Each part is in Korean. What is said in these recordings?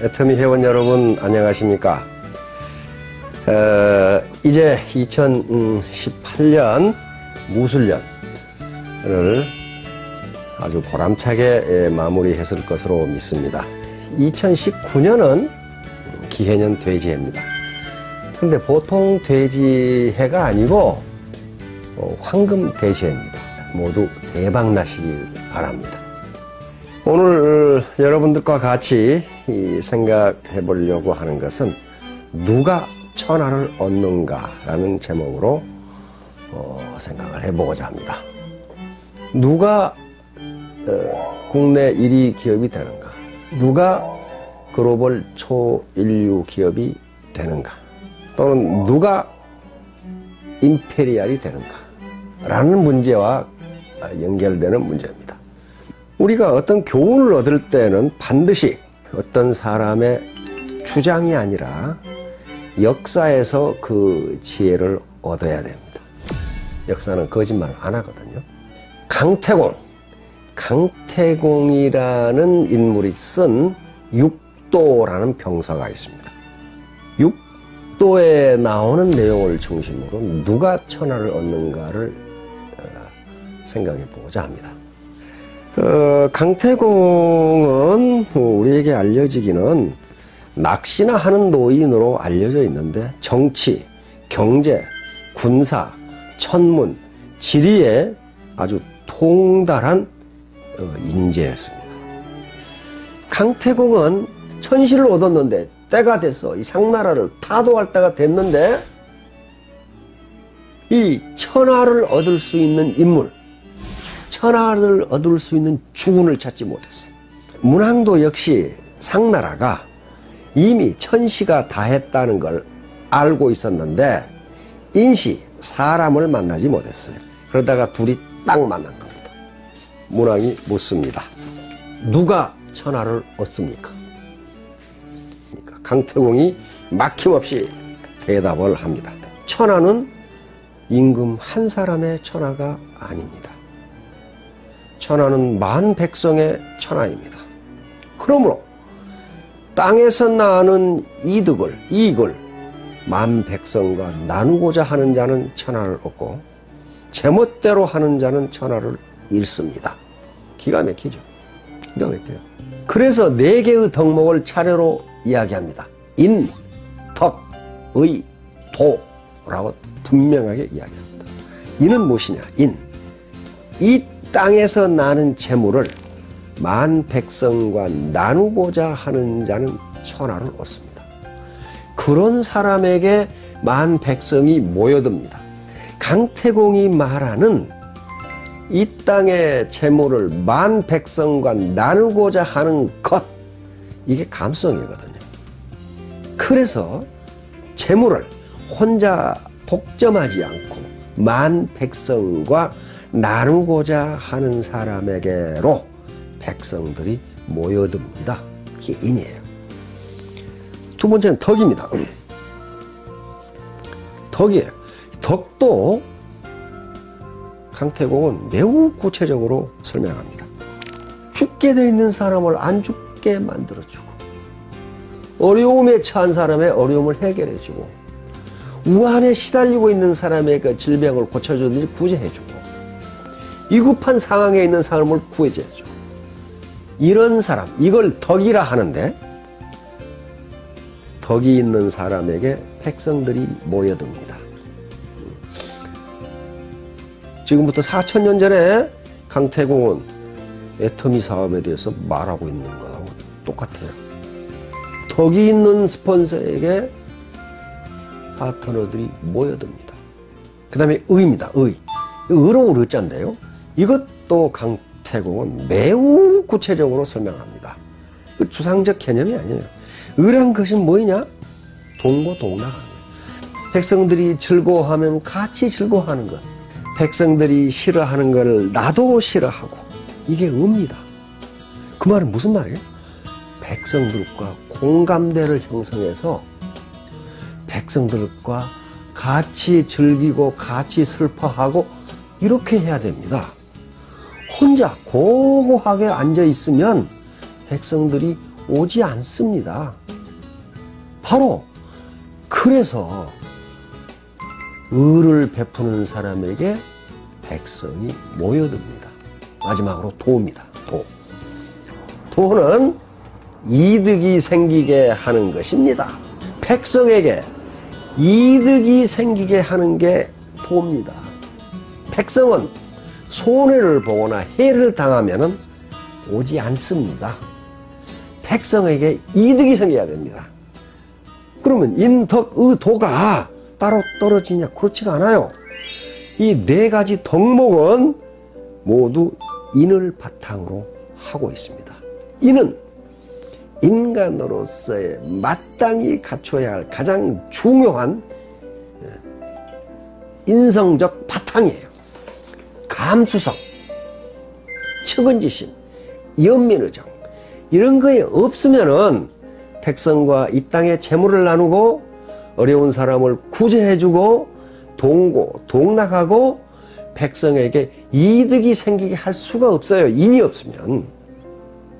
애터미 회원 여러분 안녕하십니까? 이제 2018년 무술년을 아주 보람차게 마무리했을 것으로 믿습니다. 2019년은 기해년 돼지해입니다. 그런데 보통 돼지해가 아니고 황금 돼지해입니다. 모두 대박 나시길 바랍니다. 오늘 여러분들과 같이 생각해 보려고 하는 것은 누가 천하를 얻는가 라는 제목으로 생각을 해보고자 합니다. 누가 국내 1위 기업이 되는가? 누가 글로벌 초인류 기업이 되는가? 또는 누가 임페리얼이 되는가? 라는 문제와 연결되는 문제입니다. 우리가 어떤 교훈을 얻을 때는 반드시 어떤 사람의 주장이 아니라 역사에서 그 지혜를 얻어야 됩니다. 역사는 거짓말을 안 하거든요. 강태공이라는 인물이 쓴 육도라는 병서가 있습니다. 육도에 나오는 내용을 중심으로 누가 천하를 얻는가를 생각해 보고자 합니다. 강태공은 우리에게 알려지기는 낚시나 하는 노인으로 알려져 있는데 정치, 경제, 군사, 천문, 지리에 아주 통달한 인재였습니다. 강태공은 천시를 얻었는데 때가 됐어. 이 상나라를 타도할 때가 됐는데 이 천하를 얻을 수 있는 인물, 천하를 얻을 수 있는 주군을 찾지 못했어요. 문항도 역시 상나라가 이미 천시가 다 했다는 걸 알고 있었는데 인시, 사람을 만나지 못했어요. 그러다가 둘이 딱 만난 겁니다. 문항이 묻습니다. 누가 천하를 얻습니까? 강태공이 막힘없이 대답을 합니다. 천하는 임금 한 사람의 천하가 아닙니다. 천하는 만 백성의 천하입니다. 그러므로 땅에서 나는 이익을 만 백성과 나누고자 하는 자는 천하를 얻고 제멋대로 하는 자는 천하를 잃습니다. 기가 막히죠. 기가 막혀요. 그래서 4개의 덕목을 차례로 이야기합니다. 인, 덕, 의, 도라고 분명하게 이야기합니다. 인은 무엇이냐? 이 땅에서 나는 재물을 만 백성과 나누고자 하는 자는 천하를 얻습니다. 그런 사람에게 만 백성이 모여듭니다. 강태공이 말하는 이 땅의 재물을 만 백성과 나누고자 하는 것, 이게 감성이거든요. 그래서 재물을 혼자 독점하지 않고 만 백성과 나누고자 하는 사람에게로 백성들이 모여듭니다. 이게 인이에요. 두 번째는 덕입니다. 덕이에요. 덕도 강태공은 매우 구체적으로 설명합니다. 죽게 돼 있는 사람을 안 죽게 만들어주고, 어려움에 처한 사람의 어려움을 해결해주고, 우한에 시달리고 있는 사람의 그 질병을 고쳐주든지 구제해주고, 위급한 상황에 있는 사람을 구해줘야죠. 이런 사람, 이걸 덕이라 하는데, 덕이 있는 사람에게 백성들이 모여듭니다. 지금부터 4000년 전에 강태공은 애터미 사업에 대해서 말하고 있는 거하고 똑같아요. 덕이 있는 스폰서에게 파트너들이 모여듭니다. 그 다음에 의입니다. 의로운 의자인데요. 이것도 강태공은 매우 구체적으로 설명합니다. 추상적 개념이 아니에요. 의란 것이 뭐냐? 동고동락합니다. 백성들이 즐거워하면 같이 즐거워하는 것. 백성들이 싫어하는 걸 나도 싫어하고. 이게 의입니다. 그 말은 무슨 말이에요? 백성들과 공감대를 형성해서 백성들과 같이 즐기고 같이 슬퍼하고 이렇게 해야 됩니다. 혼자 고고하게 앉아 있으면 백성들이 오지 않습니다. 바로 그래서 의를 베푸는 사람에게 백성이 모여듭니다. 마지막으로 도입니다. 도. 도는 이득이 생기게 하는 것입니다. 백성에게 이득이 생기게 하는 게 도입니다. 백성은 손해를 보거나 해를 당하면 오지 않습니다. 백성에게 이득이 생겨야 됩니다. 그러면 인덕, 의, 도가 따로 떨어지냐? 그렇지가 않아요. 이 네 가지 덕목은 모두 인을 바탕으로 하고 있습니다. 인은 인간으로서의 마땅히 갖춰야 할 가장 중요한 인성적 바탕이에요. 감수성, 측은지심, 연민의정 이런 거에 없으면은 백성과 이 땅의 재물을 나누고 어려운 사람을 구제해주고 동고, 동락하고 백성에게 이득이 생기게 할 수가 없어요. 인이 없으면.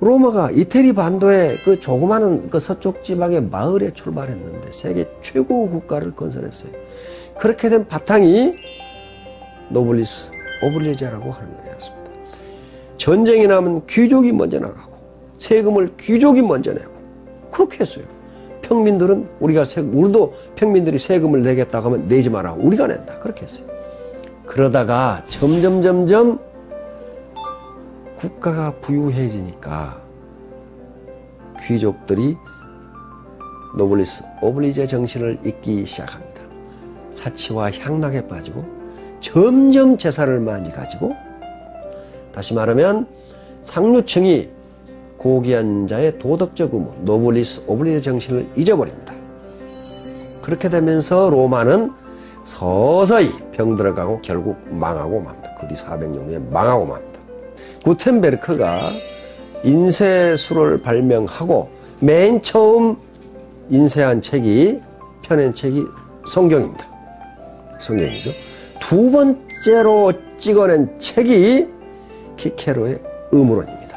로마가 이태리 반도의 그 조그마한 그 서쪽 지방의 마을에 출발했는데 세계 최고 국가를 건설했어요. 그렇게 된 바탕이 노블리스 오블리제라고 하는 거였습니다. 전쟁이 나면 귀족이 먼저 나가고 세금을 귀족이 먼저 내고 그렇게 했어요. 평민들은 우리도 평민들이 세금을 내겠다고 하면 내지 마라. 우리가 낸다. 그렇게 했어요. 그러다가 점점 국가가 부유해지니까 귀족들이 노블리스 오블리제 정신을 잊기 시작합니다. 사치와 향락에 빠지고 점점 재산을 많이 가지고 다시 말하면 상류층이 고귀한 자의 도덕적 의무 노블리스 오블리제 정신을 잊어버립니다. 그렇게 되면서 로마는 서서히 병들어가고 결국 망하고 맙니다. 그 뒤 400년 후에 망하고 맙니다. 구텐베르크가 인쇄술을 발명하고 맨 처음 인쇄한 책이 펴낸 책이 성경입니다. 성경이죠. 두 번째로 찍어낸 책이 키케로의 의무론입니다.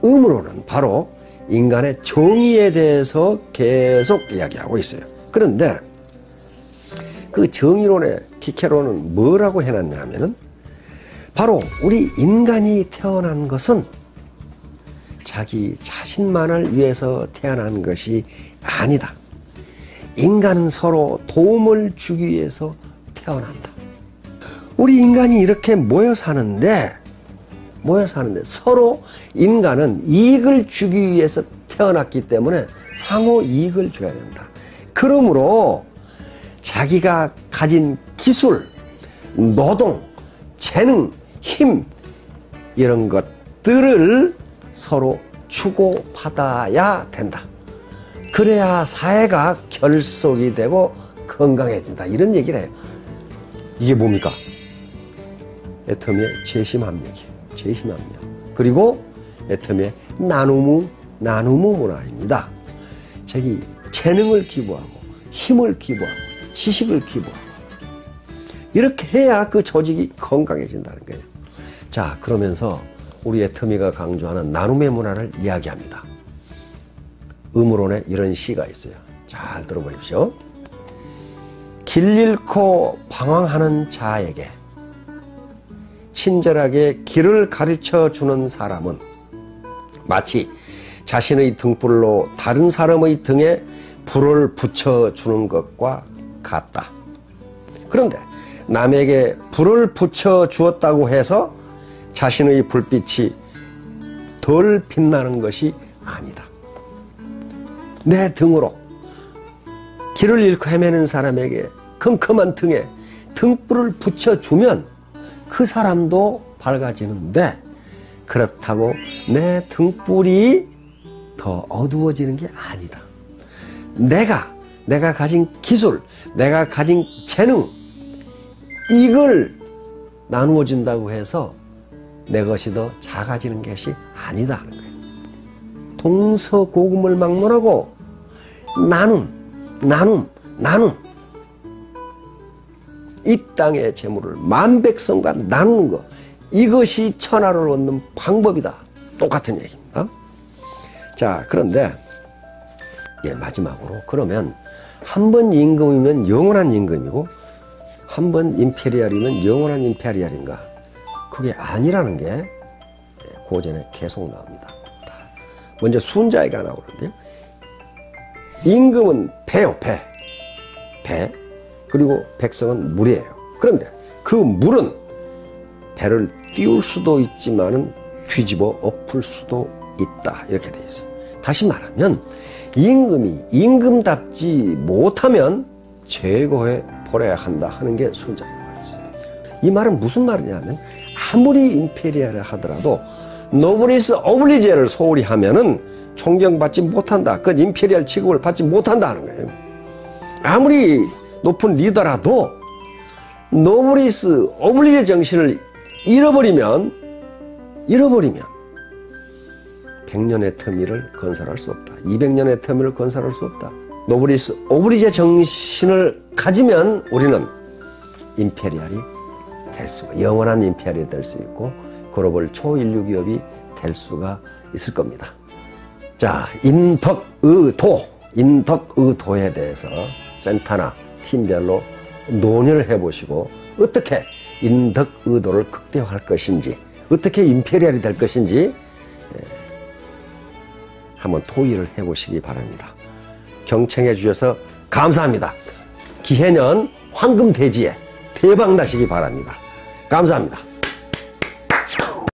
의무론은 바로 인간의 정의에 대해서 계속 이야기하고 있어요. 그런데 그 정의론의 키케로는 뭐라고 해놨냐면은 바로 우리 인간이 태어난 것은 자기 자신만을 위해서 태어난 것이 아니다. 인간은 서로 도움을 주기 위해서 태어난다. 우리 인간이 이렇게 모여 사는데 서로 인간은 이익을 주기 위해서 태어났기 때문에 상호 이익을 줘야 된다. 그러므로 자기가 가진 기술, 노동, 재능, 힘 이런 것들을 서로 주고받아야 된다. 그래야 사회가 결속이 되고 건강해진다. 이런 얘기를 해요. 이게 뭡니까? 애터미의 재심합력이에요. 재심합력. 그리고 애터미의 나누무 문화입니다. 자기 재능을 기부하고 힘을 기부하고 지식을 기부하고 이렇게 해야 그 조직이 건강해진다는 거예요. 자, 그러면서 우리 애터미가 강조하는 나눔의 문화를 이야기합니다. 의무론에 이런 시가 있어요. 잘 들어보십시오. 길 잃고 방황하는 자에게 친절하게 길을 가르쳐 주는 사람은 마치 자신의 등불로 다른 사람의 등에 불을 붙여주는 것과 같다. 그런데 남에게 불을 붙여주었다고 해서 자신의 불빛이 덜 빛나는 것이 아니다. 내 등으로 길을 잃고 헤매는 사람에게 컴컴한 등에 등불을 붙여주면 그 사람도 밝아지는데 그렇다고 내 등불이 더 어두워지는 게 아니다. 내가 가진 기술, 내가 가진 재능 이걸 나누어 준다고 해서 내 것이 더 작아지는 것이 아니다 하는 거예요. 동서고금을 막론하고 나눔 이 땅의 재물을 만백성과 나누는 것 이것이 천하를 얻는 방법이다. 똑같은 얘기입니다. 자, 그런데 예, 마지막으로 그러면 한 번 임금이면 영원한 임금이고 한 번 임페리알이면 영원한 임페리알인가? 그게 아니라는 게 고전에 계속 나옵니다. 먼저 순자에가 나오는데요. 임금은 배요, 배. 배. 그리고 백성은 물이에요. 그런데 그 물은 배를 띄울 수도 있지만은 뒤집어 엎을 수도 있다. 이렇게 돼 있어요. 다시 말하면 임금이 임금답지 못하면 제거해 버려야 한다 하는 게 순자의 말이었어요. 이 말은 무슨 말이냐면 아무리 임페리알을 하더라도 노브리스 오블리제를 소홀히 하면은 존경받지 못한다. 그 임페리알 취급을 받지 못한다 하는 거예요. 아무리 높은 리더라도 노브리스 오블리제 정신을 잃어버리면 100년의 터미를 건설할 수 없다. 200년의 터미를 건설할 수 없다. 노브리스 오블리제 정신을 가지면 우리는 임페리알이 될 수가, 영원한 임페리알이 될 수 있고 글로벌 초인류 기업이 될 수가 있을 겁니다. 자, 인덕의도에 대해서 센터나 팀별로 논의를 해보시고 어떻게 인덕의도를 극대화할 것인지, 어떻게 임페리알이 될 것인지 한번 토의를 해보시기 바랍니다. 경청해 주셔서 감사합니다. 기해년 황금돼지에 대박 나시기 바랍니다. 감사합니다.